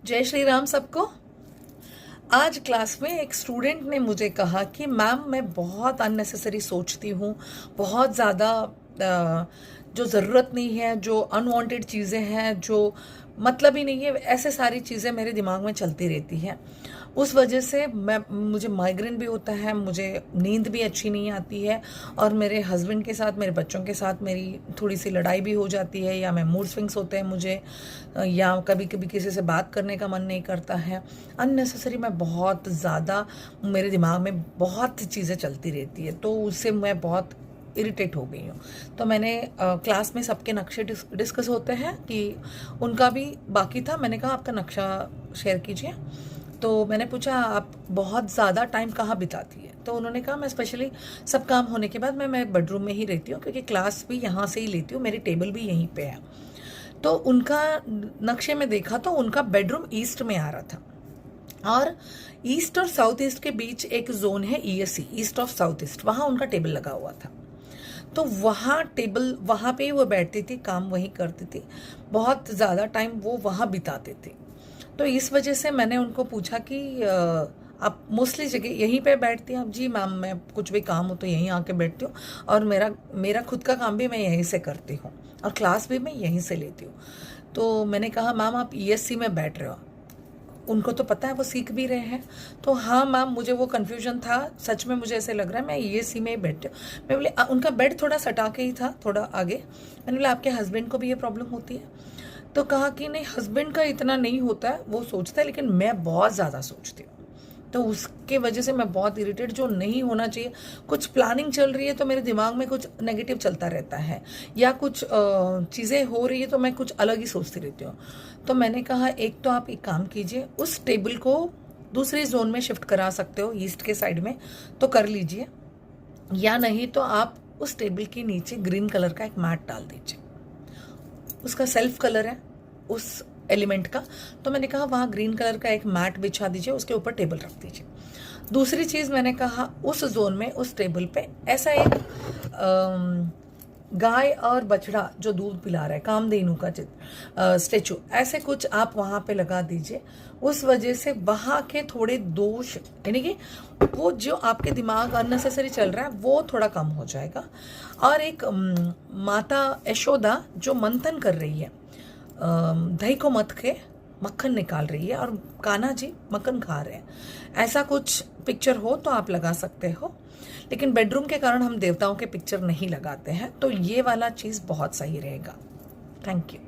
जय श्री राम सबको। आज क्लास में एक स्टूडेंट ने मुझे कहा कि मैम मैं बहुत अननेसेसरी सोचती हूँ, बहुत ज़्यादा जो ज़रूरत नहीं है, जो अनवांटेड चीज़ें हैं, जो मतलब ही नहीं है, ऐसे सारी चीज़ें मेरे दिमाग में चलती रहती हैं। उस वजह से मुझे माइग्रेन भी होता है, मुझे नींद भी अच्छी नहीं आती है और मेरे हस्बैंड के साथ, मेरे बच्चों के साथ मेरी थोड़ी सी लड़ाई भी हो जाती है, या मैं मूड स्विंग्स होते हैं मुझे, या कभी कभी किसी से बात करने का मन नहीं करता है। अननेसेसरी मैं बहुत ज़्यादा, मेरे दिमाग में बहुत चीज़ें चलती रहती है, तो उससे मैं बहुत इरिटेट हो गई हूँ। तो मैंने क्लास में सबके नक्शे डिस्कस होते हैं कि उनका भी बाकी था। मैंने कहा आपका नक्शा शेयर कीजिए। तो मैंने पूछा आप बहुत ज़्यादा टाइम कहाँ बिताती है? तो उन्होंने कहा मैं स्पेशली सब काम होने के बाद मैं बेडरूम में ही रहती हूँ, क्योंकि क्लास भी यहाँ से ही लेती हूँ, मेरी टेबल भी यहीं पे है। तो उनका नक्शे में देखा तो उनका बेडरूम ईस्ट में आ रहा था, और ईस्ट और साउथ ईस्ट के बीच एक जोन है ESC, east of south east, वहाँ उनका टेबल लगा हुआ था। तो वहाँ पे ही वो बैठती थी, काम वहीं करती थी, बहुत ज़्यादा टाइम वो वहाँ बिताते थे। तो इस वजह से मैंने उनको पूछा कि आप मोस्टली जगह यहीं पे बैठती हैं? आप, जी मैम मैं कुछ भी काम हो तो यहीं आके बैठती हूँ, और मेरा खुद का काम भी मैं यहीं से करती हूँ, और क्लास भी मैं यहीं से लेती हूँ। तो मैंने कहा मैम आप ईएससी में बैठ रहे हो? उनको तो पता है, वो सीख भी रहे हैं। तो हाँ मैम, मुझे वो कन्फ्यूजन था, सच में मुझे ऐसे लग रहा है मैं ईएससी में ही बैठती हूँ। मैं बोले उनका बेड थोड़ा सटा के ही था, थोड़ा आगे। मैंने बोला आपके हस्बैंड को भी ये प्रॉब्लम होती है? तो कहा कि नहीं, हस्बैंड का इतना नहीं होता है, वो सोचता है, लेकिन मैं बहुत ज़्यादा सोचती हूँ। तो उसके वजह से मैं बहुत इरिटेट, जो नहीं होना चाहिए। कुछ प्लानिंग चल रही है तो मेरे दिमाग में कुछ नेगेटिव चलता रहता है, या कुछ चीज़ें हो रही है तो मैं कुछ अलग ही सोचती रहती हूँ। तो मैंने कहा एक तो आप एक काम कीजिए, उस टेबल को दूसरे जोन में शिफ्ट करा सकते हो, ईस्ट के साइड में, तो कर लीजिए, या नहीं तो आप उस टेबल के नीचे ग्रीन कलर का एक मैट डाल दीजिए। उसका सेल्फ कलर है उस एलिमेंट का। तो मैंने कहा वहाँ ग्रीन कलर का एक मैट बिछा दीजिए, उसके ऊपर टेबल रख दीजिए। दूसरी चीज़ मैंने कहा उस जोन में, उस टेबल पे ऐसा एक गाय और बछड़ा जो दूध पिला रहा है, कामधेनु का चित्र, स्टेचू, ऐसे कुछ आप वहाँ पे लगा दीजिए। उस वजह से वहाँ के थोड़े दोष, यानी कि वो जो आपके दिमाग अननेसेसरी चल रहा है वो थोड़ा कम हो जाएगा। और एक माता यशोदा जो मंथन कर रही है, दही को मथ के मक्खन निकाल रही है, और कान्हा जी मक्खन खा रहे हैं, ऐसा कुछ पिक्चर हो तो आप लगा सकते हो। लेकिन बेडरूम के कारण हम देवताओं के पिक्चर नहीं लगाते हैं, तो ये वाला चीज़ बहुत सही रहेगा। Thank you.